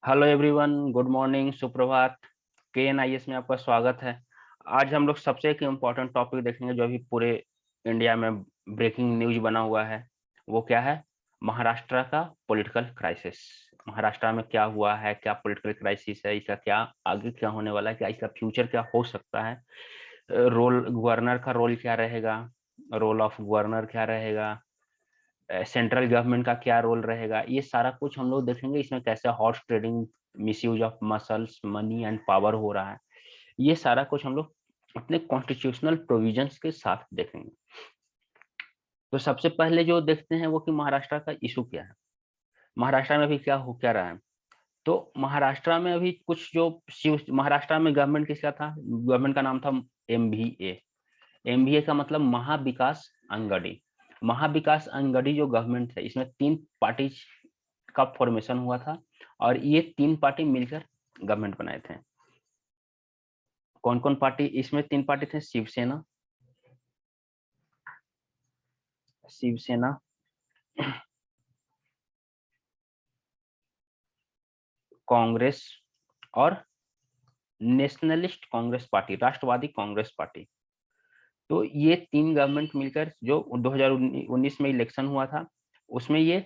Hello everyone, good morning, सुप्रभात। KNIS में आपका स्वागत है। आज हम लोग सबसे एक इम्पोर्टेंट टॉपिक देखेंगे जो अभी पूरे इंडिया में ब्रेकिंग न्यूज बना हुआ है। वो क्या है? महाराष्ट्र का पॉलिटिकल क्राइसिस। महाराष्ट्र में क्या हुआ है, क्या पॉलिटिकल क्राइसिस है, इसका क्या आगे क्या होने वाला है, क्या इसका फ्यूचर क्या हो सकता है, रोल गवर्नर का रोल क्या रहेगा, रोल ऑफ गवर्नर क्या रहेगा, सेंट्रल गवर्नमेंट का क्या रोल रहेगा, ये सारा कुछ हम लोग देखेंगे। इसमें कैसे horse trading, misuse of muscles, money and power हो रहा है, ये सारा कुछ हम लोग अपने कॉन्स्टिट्यूशनल प्रोविजंस के साथ देखेंगे। तो सबसे पहले जो देखते हैं वो कि महाराष्ट्र का इशू क्या है, महाराष्ट्र में अभी क्या हो क्या रहा है। तो महाराष्ट्र में अभी कुछ जो महाराष्ट्र में गवर्नमेंट किसका था? गवर्नमेंट का नाम था MVA। MVA का मतलब महाविकास अंगड़ी। महाविकास अंगड़ी जो गवर्नमेंट है, इसमें 3 पार्टी का फॉर्मेशन हुआ था और ये 3 पार्टी मिलकर गवर्नमेंट बनाए थे। कौन कौन पार्टी इसमें? 3 पार्टी थे, शिवसेना, शिवसेना, कांग्रेस और नेशनलिस्ट कांग्रेस पार्टी, राष्ट्रवादी कांग्रेस पार्टी। तो ये 3 गवर्नमेंट मिलकर जो 2019 में इलेक्शन हुआ था उसमें ये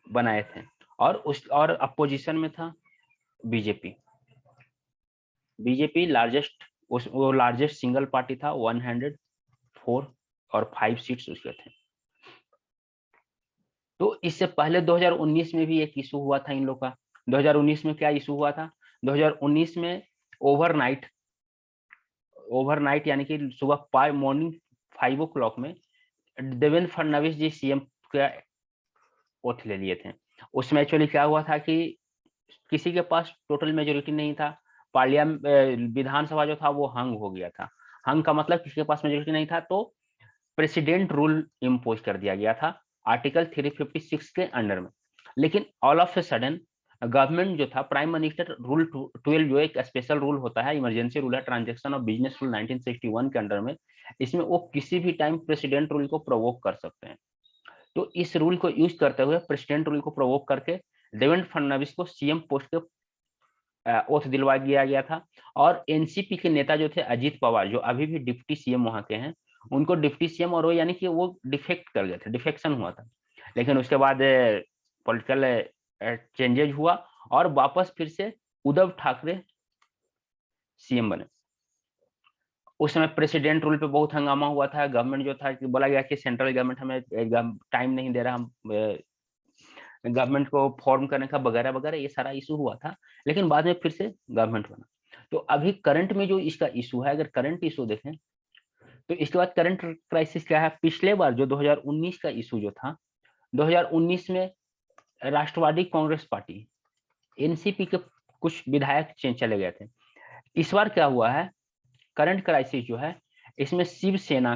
बनाए थे। और अपोजिशन में था बीजेपी। बीजेपी लार्जेस्ट, वो लार्जेस्ट सिंगल पार्टी था, 104 और 5 सीट्स उसके थे। तो इससे पहले 2019 में भी एक इशू हुआ था इन लोग का। 2019 में क्या इशू हुआ था? 2019 में ओवरनाइट, यानी कि सुबह मॉर्निंग 5 o'clock में देवेंद्र फडणवीस जी CM का ओथ ले लिए थे। उसमें एक्चुअली क्या हुआ था कि किसी के पास टोटल मेजोरिटी नहीं था। पार्लियामेंट, विधानसभा जो था वो हंग हो गया था। हंग का मतलब किसी के पास मेजोरिटी नहीं था, तो प्रेसिडेंट रूल इम्पोज कर दिया गया था आर्टिकल 356 के अंडर में। लेकिन all of a sudden government जो था, प्राइम मिनिस्टर रूल 12 जो एक स्पेशल रूल होता है, इमरजेंसी रूल है, ट्रांजैक्शन ऑफ बिजनेस रूल 1961 के अंडर में, इसमें वो किसी भी टाइम प्रेसिडेंट रूल को प्रोवोक कर सकते हैं। तो इस रूल को यूज करते हुए प्रेसिडेंट रूल को प्रोवोक करके देवेंद्र फडणवीस को CM पोस्ट के ओथ दिलवा दिया गया था। और एनसीपी के नेता जो थे अजीत पवार, जो अभी भी डिप्टी CM वहां के हैं, उनको डिप्टी CM, और वो यानी कि वो डिफेक्ट कर गए थे, डिफेक्शन हुआ था। लेकिन उसके बाद पॉलिटिकल चेंजेज हुआ और वापस फिर से उद्धव ठाकरे CM बने। उस समय प्रेसिडेंट रूल पे बहुत हंगामा हुआ था। गवर्नमेंट जो था कि बोला गया कि सेंट्रल गवर्नमेंट हमें टाइम नहीं दे रहा, हम गवर्नमेंट को फॉर्म करने का, वगैरह वगैरह, ये सारा इशू हुआ था। लेकिन बाद में फिर से गवर्नमेंट बना। तो अभी करंट में जो इसका इशू है, अगर करंट इशू देखें तो इसके बाद करंट क्राइसिस क्या है? पिछले बार जो 2019 का इशू जो था, 2019 में राष्ट्रवादी कांग्रेस पार्टी, एनसीपी के कुछ विधायक चले गए थे। इस बार क्या हुआ है? करंट क्राइसिस जो है, इसमें शिवसेना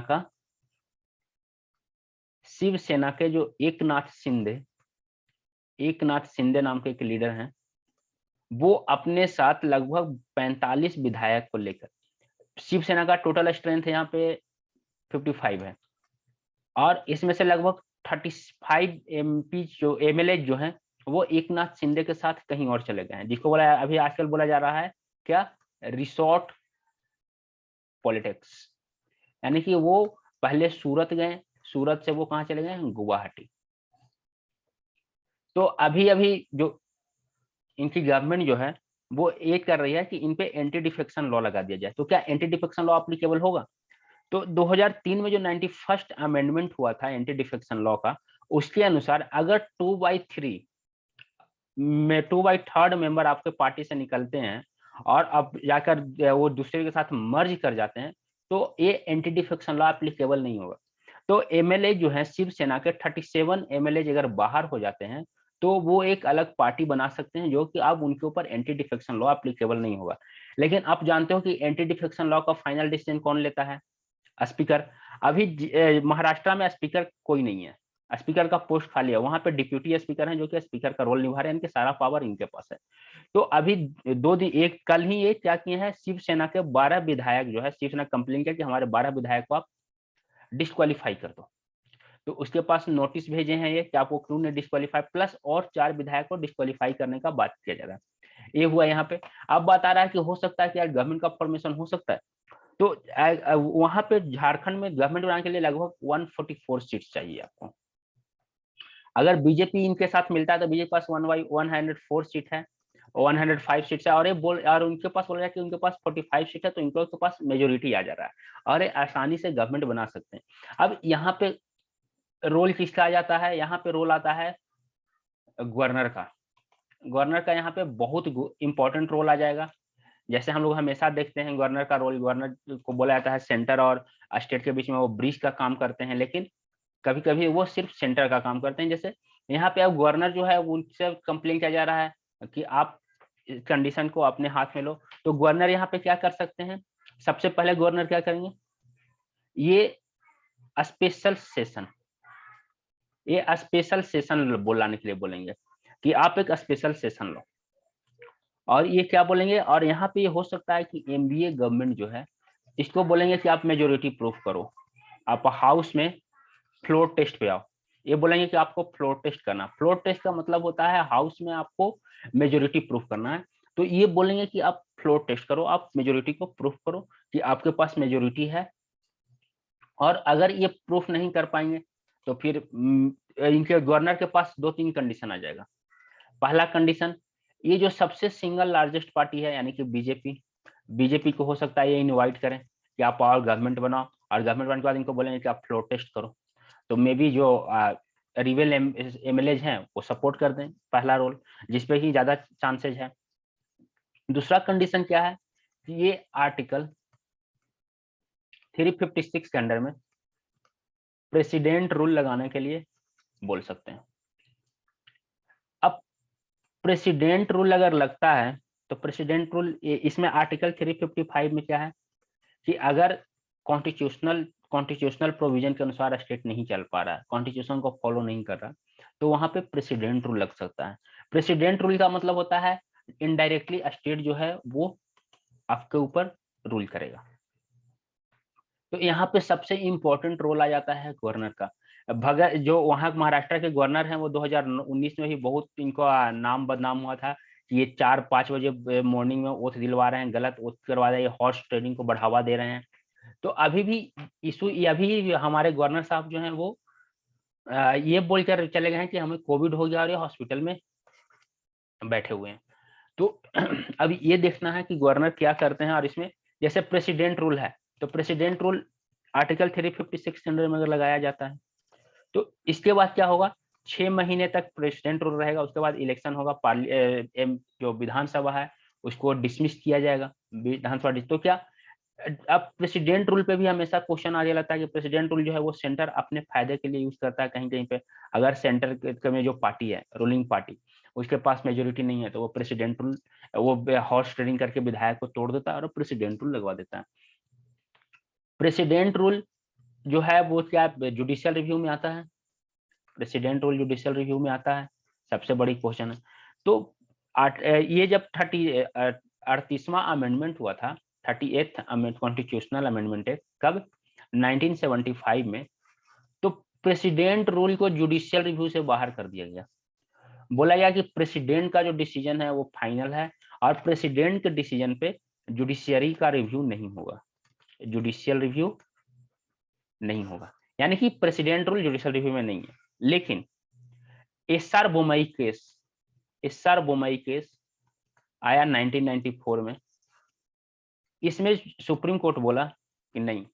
के जो एकनाथ शिंदे नाम के एक लीडर हैं, वो अपने साथ लगभग 45 विधायक को लेकर, शिवसेना का टोटल स्ट्रेंथ यहाँ पे 55 है, और इसमें से लगभग 35 MP जो MLA जो हैं, वो एकनाथ शिंदे के साथ कहीं और चले गए हैं, जिसको बोला अभी आजकल बोला जा रहा है क्या, रिसोर्ट पॉलिटिक्स। यानी कि वो पहले सूरत गए, सूरत से वो कहाँ चले गए? गुवाहाटी। तो अभी अभी जो इनकी गवर्नमेंट जो है वो ये कर रही है कि इन पे एंटी डिफेक्शन लॉ लगा दिया जाए। तो क्या एंटी डिफेक्शन लॉ एप्लीकेबल होगा? तो 2003 में जो 91st अमेंडमेंट हुआ था एंटी डिफेक्शन लॉ का, उसके अनुसार अगर 2/3 में 2/3 मेंबर आपके पार्टी से निकलते हैं और अब जाकर वो दूसरे के साथ मर्ज कर जाते हैं, तो ये एंटी डिफेक्शन लॉ एप्लीकेबल नहीं होगा। तो MLA जो है शिवसेना के 37 MLA अगर बाहर हो जाते हैं, तो वो एक अलग पार्टी बना सकते हैं, जो कि अब उनके ऊपर एंटी डिफेक्शन लॉ एप्लीकेबल नहीं होगा। लेकिन आप जानते हो कि एंटी डिफेक्शन लॉ का फाइनल डिसीजन कौन लेता है? स्पीकर। अभी महाराष्ट्र में स्पीकर कोई नहीं है, स्पीकर का पोस्ट खाली है। वहां पे डिप्यूटी स्पीकर हैं जो कि स्पीकर का रोल निभा रहे हैं, इनके सारा पावर इनके पास है। तो अभी 2 दिन, एक कल ही ये क्या किए हैं, शिवसेना के 12 विधायक जो है, शिवसेना कंप्लेन किया कि हमारे 12 विधायक को आप डिस्क्वालीफाई कर दो। तो उसके पास नोटिस भेजे हैं ये कि आपको क्रू ने डिस्क्वालीफाई प्लस और 4 विधायक को डिस्क्वालीफाई करने का बात किया जा रहा है। ये हुआ यहाँ पे। अब बात आ रहा है कि हो सकता है कि यार गवर्नमेंट का फॉर्मेशन हो सकता है, तो वहां पे झारखंड में गवर्नमेंट बनाने के लिए लगभग 144 सीट चाहिए आपको। अगर बीजेपी इनके साथ मिलता है तो बीजेपी के पास 104 सीट है, 105 सीट है, और ये बोल और उनके पास बोल रहा है कि उनके पास 45 सीट है, तो इनके पास मेजोरिटी आ जा रहा है और ये आसानी से गवर्नमेंट बना सकते हैं। अब यहाँ पे रोल किसका आ जाता है, यहाँ पे रोल आता है गवर्नर का। गवर्नर का यहाँ पे बहुत इंपॉर्टेंट रोल आ जाएगा। जैसे हम लोग हमेशा देखते हैं गवर्नर का रोल, गवर्नर को बोला जाता है सेंटर और स्टेट के बीच में वो ब्रिज का काम करते हैं, लेकिन कभी कभी वो सिर्फ सेंटर का काम करते हैं। जैसे यहाँ पे अब गवर्नर जो है उनसे कंप्लेन किया जा रहा है कि आप कंडीशन को अपने हाथ में लो, तो गवर्नर यहाँ पे क्या कर सकते हैं, सबसे पहले गवर्नर क्या करेंगे, ये स्पेशल सेशन, ये स्पेशल सेशन बुलाने के लिए बोलेंगे कि आप एक स्पेशल सेशन लो, और ये क्या बोलेंगे, और यहाँ पे ये हो सकता है कि एमबीए गवर्नमेंट जो है इसको बोलेंगे कि आप मेजोरिटी प्रूफ करो, आप हाउस में फ्लोर टेस्ट पे आओ। ये बोलेंगे कि आपको फ्लोर टेस्ट करना, फ्लोर टेस्ट का मतलब होता है हाउस में आपको मेजोरिटी प्रूफ करना है। तो ये बोलेंगे कि आप फ्लोर टेस्ट करो, आप मेजोरिटी को प्रूफ करो कि आपके पास मेजोरिटी है। और अगर ये प्रूफ नहीं कर पाएंगे तो फिर इनके गवर्नर के पास 2-3 कंडीशन आ जाएगा। पहला कंडीशन, ये जो सबसे सिंगल लार्जेस्ट पार्टी है यानी कि बीजेपी को हो सकता है ये इनवाइट करें कि आप और गवर्नमेंट बनाओ, और गवर्नमेंट बनने के बाद इनको बोलेंगे कि आप फ्लोर टेस्ट करो, तो मे बी जो रिवेल एमएलएज हैं वो सपोर्ट कर दें, पहला रोल जिसपे कि ज्यादा चांसेज है। दूसरा कंडीशन क्या है कि ये आर्टिकल 356 के अंडर में प्रेसिडेंट रूल लगाने के लिए बोल सकते हैं। अब प्रेसिडेंट रूल अगर लगता है तो प्रेसिडेंट रूल इसमें आर्टिकल 355 में क्या है कि अगर कॉन्स्टिट्यूशनल प्रोविजन के अनुसार स्टेट नहीं चल पा रहा है, कॉन्स्टिट्यूशन को फॉलो नहीं कर रहा, तो वहां पे प्रेसिडेंट रूल लग सकता है। प्रेसिडेंट रूल का मतलब होता है इनडायरेक्टली स्टेट जो है वो आपके ऊपर रूल करेगा। तो यहाँ पे सबसे इंपॉर्टेंट रोल आ जाता है गवर्नर का। भगत जो वहाँ महाराष्ट्र के गवर्नर हैं वो 2019 में ही बहुत इनका नाम बदनाम हुआ था कि ये 4-5 बजे मॉर्निंग में ओथ दिलवा रहे हैं, गलत ओथ करवा रहे हैं, हॉर्स ट्रेडिंग को बढ़ावा दे रहे हैं। तो अभी भी इशू, अभी हमारे गवर्नर साहब जो हैं वो ये बोलकर चले गए हैं कि हमें कोविड हो गया और ये हॉस्पिटल में बैठे हुए हैं। तो अब ये देखना है कि गवर्नर क्या करते हैं। और इसमें जैसे प्रेसिडेंट रूल है, तो प्रेसिडेंट रूल आर्टिकल 356 के अंडर में अगर लगाया जाता है तो इसके बाद क्या होगा, 6 महीने तक प्रेसिडेंट रूल रहेगा, उसके बाद इलेक्शन होगा, जो विधानसभा है उसको डिसमिस किया जाएगा विधानसभा। तो क्या अब प्रेसिडेंट रूल पे भी हमेशा क्वेश्चन आ जाता है कि प्रेसिडेंट रूल जो है वो सेंटर अपने फायदे के लिए यूज करता है कहीं कहीं पे। अगर सेंटर में जो पार्टी है, रूलिंग पार्टी, उसके पास मेजोरिटी नहीं है तो वो प्रेसिडेंट रूल, वो हॉर्स ट्रेडिंग करके विधायक को तोड़ देता है और प्रेसिडेंट रूल लगवा देता है। प्रेसिडेंट रूल जो है वो क्या जुडिशियल रिव्यू में आता है, प्रेसिडेंट रूल जुडिशियल रिव्यू में आता है, सबसे बड़ी क्वेश्चन है। तो ये जब 38वां अमेंडमेंट हुआ था, 38th कॉन्स्टिट्यूशनल अमेंडमेंट है, कब, 1975 में, तो प्रेसिडेंट रूल को जुडिशियल रिव्यू से बाहर कर दिया गया। बोला गया कि प्रेसिडेंट का जो डिसीजन है वो फाइनल है और प्रेसिडेंट के डिसीजन पे जुडिशियरी का रिव्यू नहीं होगा, जुडिशियल रिव्यू नहीं होगा, यानी कि प्रेसिडेंट रूल जुडिशियल रिव्यू में नहीं है। लेकिन एसआर बोमई केस आया 1994 में, इसमें सुप्रीम कोर्ट बोला कि नहीं,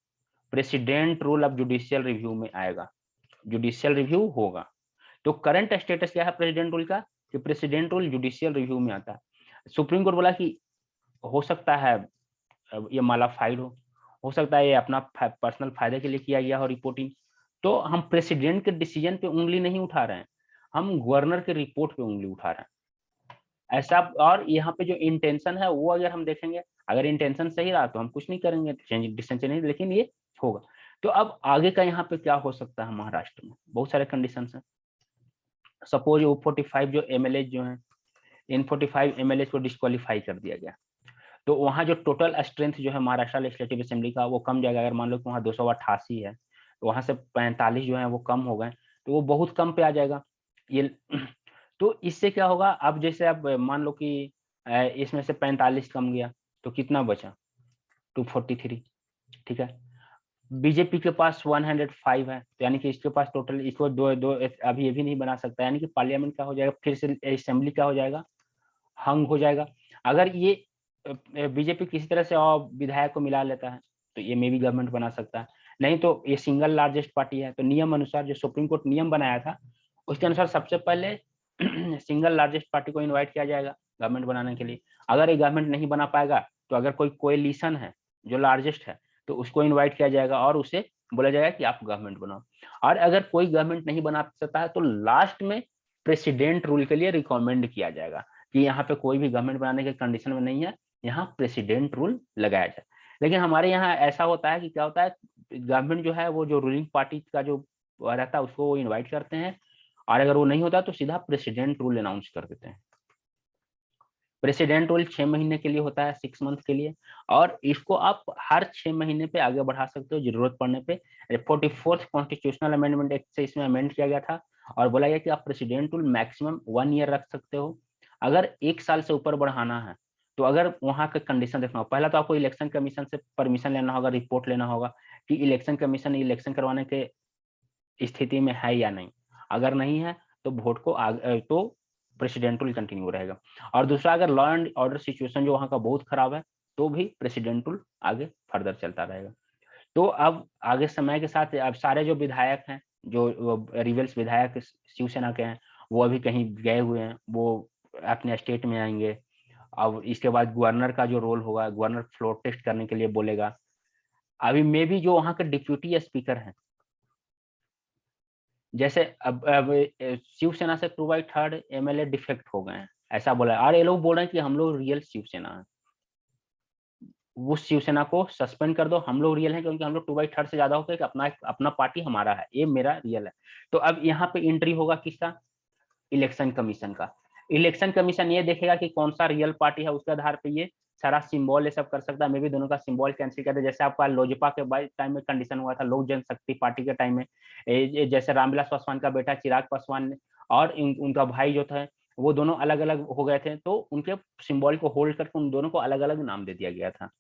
प्रेसिडेंट रूल अब जुडिशियल रिव्यू में आएगा, जुडिशियल रिव्यू होगा। तो करंट स्टेटस क्या है प्रेसिडेंट रूल का कि प्रेसिडेंट रूल जुडिशियल रिव्यू में आता है। सुप्रीम कोर्ट बोला कि हो सकता है ये मालाफाइड हो सकता है ये अपना पर्सनल फायदे के लिए किया गया हो रिपोर्टिंग, तो हम प्रेसिडेंट के डिसीजन पे उंगली नहीं उठा रहे हैं, हम गवर्नर के रिपोर्ट पे उंगली उठा रहे हैं ऐसा। और यहाँ पे जो इंटेंशन है वो अगर हम देखेंगे, अगर इंटेंशन सही रहा तो हम कुछ नहीं करेंगे, डिसीजन नहीं, लेकिन ये होगा। तो अब आगे का यहाँ पे क्या हो सकता है, महाराष्ट्र में बहुत सारे कंडीशन है। सपोज वो 45 जो एमएलए जो हैं, इन 45 एमएलए को डिस्क्वालीफाई कर दिया गया, तो वहाँ जो टोटल स्ट्रेंथ जो है महाराष्ट्र लेजिस्लेटिव असेंबली का वो कम जाएगा। अगर मान लो कि वहाँ 288 है तो वहां से 45 जो है वो कम हो गए, तो वो बहुत कम पे आ जाएगा ये। तो इससे क्या होगा, अब जैसे अब मान लो कि इसमें से 45 कम गया तो कितना बचा, 243, ठीक है। बीजेपी के पास 105 है, तो यानी कि इसके पास टोटल, इसको दो दो अभी ये भी नहीं बना सकता, यानी कि पार्लियामेंट क्या हो जाएगा, फिर से असेंबली क्या हो जाएगा, हंग हो जाएगा। अगर ये बीजेपी किसी तरह से और विधायक को मिला लेता है तो ये मे भी गवर्नमेंट बना सकता है, नहीं तो ये सिंगल लार्जेस्ट पार्टी है, तो नियम अनुसार जो सुप्रीम कोर्ट नियम बनाया था उसके अनुसार सबसे पहले सिंगल लार्जेस्ट पार्टी को इनवाइट किया जाएगा गवर्नमेंट बनाने के लिए। अगर ये गवर्नमेंट नहीं बना पाएगा तो अगर कोई कोएलिशन है जो लार्जेस्ट है तो उसको इनवाइट किया जाएगा और उसे बोला जाएगा कि आप गवर्नमेंट बनाओ। और अगर कोई गवर्नमेंट नहीं बना सकता है तो लास्ट में प्रेसिडेंट रूल के लिए रिकमेंड किया जाएगा कि यहाँ पे कोई भी गवर्नमेंट बनाने के कंडीशन में नहीं है, यहाँ प्रेसिडेंट रूल लगाया जाए। लेकिन हमारे यहाँ ऐसा होता है कि क्या होता है, गवर्नमेंट जो है वो जो रूलिंग पार्टी का जो रहता है उसको वो इनवाइट करते हैं, और अगर वो नहीं होता तो सीधा प्रेसिडेंट रूल अनाउंस कर देते हैं। प्रेसिडेंट रूल 6 महीने के लिए होता है, 6 मंथ के लिए, और इसको आप हर 6 महीने पे आगे बढ़ा सकते हो जरूरत पड़ने पे। 44th कॉन्स्टिट्यूशनल अमेंडमेंट एक्ट से इसमें अमेंड किया गया था और बोला गया कि आप प्रेसिडेंट रूल मैक्सिमम 1 ईयर रख सकते हो। अगर 1 साल से ऊपर बढ़ाना है तो अगर वहां का कंडीशन देखना होगा, पहला तो आपको इलेक्शन कमीशन से परमिशन लेना होगा, रिपोर्ट लेना होगा कि इलेक्शन कमीशन इलेक्शन करवाने के स्थिति में है या नहीं। अगर नहीं है तो वोट को तो प्रेसिडेंट रूल कंटिन्यू रहेगा। और दूसरा, अगर लॉ एंड ऑर्डर सिचुएशन जो वहां का बहुत खराब है तो भी प्रेसिडेंट रूल आगे फर्दर चलता रहेगा। तो अब आगे समय के साथ अब सारे जो विधायक हैं, जो रिवेल्स विधायक शिवसेना के हैं, वो अभी कहीं गए हुए हैं, वो अपने स्टेट में आएंगे। अब इसके बाद गवर्नर का जो रोल होगा, गवर्नर फ्लोर टेस्ट करने के लिए बोलेगा। अभी मे भी जो वहां के डिप्यूटी स्पीकर हैं, जैसे अब शिवसेना से 2/3 एमएलए डिफेक्ट हो गए हैं, ऐसा बोला है, और ये लोग बोल रहे हैं कि हम लोग रियल शिवसेना है। वो शिवसेना को सस्पेंड कर दो, हम लोग रियल हैं क्योंकि हम लोग 2/3 से ज्यादा होकर अपना अपना पार्टी हमारा है, ये मेरा रियल है। तो अब यहाँ पे एंट्री होगा किसका, इलेक्शन कमीशन का। इलेक्शन कमीशन ये देखेगा कि कौन सा रियल पार्टी है, उसके आधार पे ये सारा सिंबल ये सब कर सकता है। मे भी दोनों का सिंबल कैंसिल कर दे, जैसे आपका लोजपा के टाइम में कंडीशन हुआ था, लोक जनशक्ति पार्टी के टाइम में जैसे रामविलास पासवान का बेटा चिराग पासवान और उनका भाई जो था वो दोनों अलग अलग हो गए थे, तो उनके सिंबल को होल्ड करके उन दोनों को अलग अलग नाम दे दिया गया था।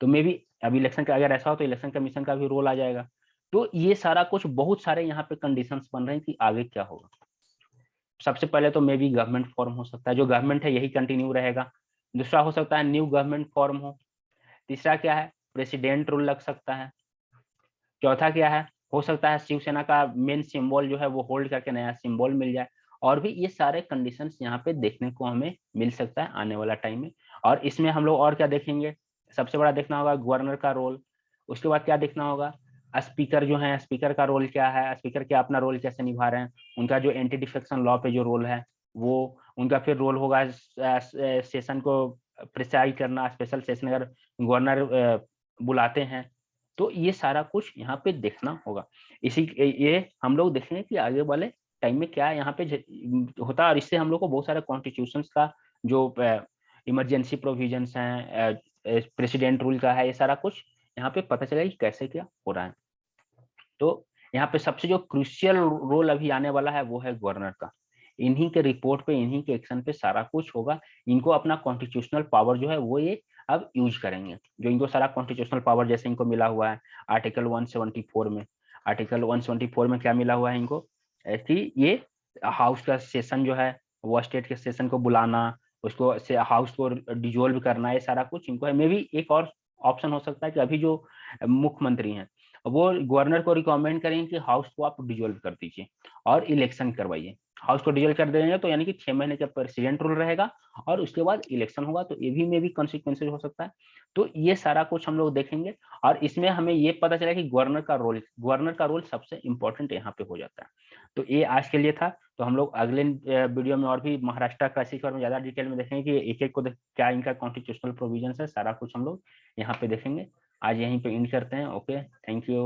तो मे भी अब इलेक्शन का अगर ऐसा हो तो इलेक्शन कमीशन का भी रोल आ जाएगा। तो ये सारा कुछ बहुत सारे यहाँ पे कंडीशंस बन रहे हैं कि आगे क्या होगा। सबसे पहले तो मे बी गवर्नमेंट फॉर्म हो सकता है, जो गवर्नमेंट है यही कंटिन्यू रहेगा। दूसरा हो सकता है न्यू गवर्नमेंट फॉर्म हो। तीसरा क्या है, प्रेसिडेंट रूल लग सकता है। चौथा क्या है, हो सकता है शिवसेना का मेन सिंबल जो है वो होल्ड करके नया सिंबल मिल जाए। और भी ये सारे कंडीशंस यहाँ पे देखने को हमें मिल सकता है आने वाला टाइम में। और इसमें हम लोग और क्या देखेंगे, सबसे बड़ा देखना होगा गवर्नर का रोल। उसके बाद क्या देखना होगा, स्पीकर जो है, स्पीकर का रोल क्या है, स्पीकर क्या अपना रोल कैसे निभा रहे हैं, उनका जो एंटी डिफेक्शन लॉ पे जो रोल है वो उनका। फिर रोल होगा सेशन को प्रिसाइड करना, स्पेशल सेशन अगर गवर्नर बुलाते हैं, तो ये सारा कुछ यहाँ पे देखना होगा। इसी ये हम लोग देखेंगे कि आगे वाले टाइम में क्या यहाँ पे होता है, और इससे हम लोग को बहुत सारे कॉन्स्टिट्यूशन का जो इमरजेंसी प्रोविजंस हैं, प्रेसिडेंट रूल का है, ये सारा कुछ यहाँ पे पता चलेगा कि कैसे क्या हो रहा है। तो यहाँ पे सबसे जो क्रूशियल रोल अभी आने वाला है वो है गवर्नर का। इन्हीं के रिपोर्ट पे, इन्हीं के एक्शन पे सारा कुछ होगा। इनको अपना कॉन्स्टिट्यूशनल पावर जो है वो ये अब यूज करेंगे, जो इनको सारा कॉन्स्टिट्यूशनल पावर जैसे इनको मिला हुआ है आर्टिकल 174 में। आर्टिकल 174 में क्या मिला हुआ है इनको, कि ये हाउस का सेशन जो है वो स्टेट के सेशन को बुलाना, उसको हाउस को डिजोल्व करना, ये सारा कुछ इनको है। मे भी एक और ऑप्शन हो सकता है कि अभी जो मुख्यमंत्री हैं वो गवर्नर को रिकमेंड करेंगे कि हाउस को आप डिजोल्व कर दीजिए और इलेक्शन करवाइए। हाउस को डिजोल्व कर देंगे तो यानी कि 6 महीने का प्रेसिडेंट रूल रहेगा और उसके बाद इलेक्शन होगा, तो ये भी में भी कॉन्सिक्वेंसेज हो सकता है। तो ये सारा कुछ हम लोग देखेंगे और इसमें हमें ये पता चला कि गवर्नर का रोल सबसे इंपॉर्टेंट यहाँ पे हो जाता है। तो ये आज के लिए था। तो हम लोग अगले वीडियो में और भी महाराष्ट्र क्राइसिस में ज्यादा डिटेल में देखेंगे कि एक एक को क्या इनका कॉन्स्टिट्यूशनल प्रोविजन है, सारा कुछ हम लोग यहाँ पे देखेंगे। आज यहीं पे एंड करते हैं। Okay, thank you.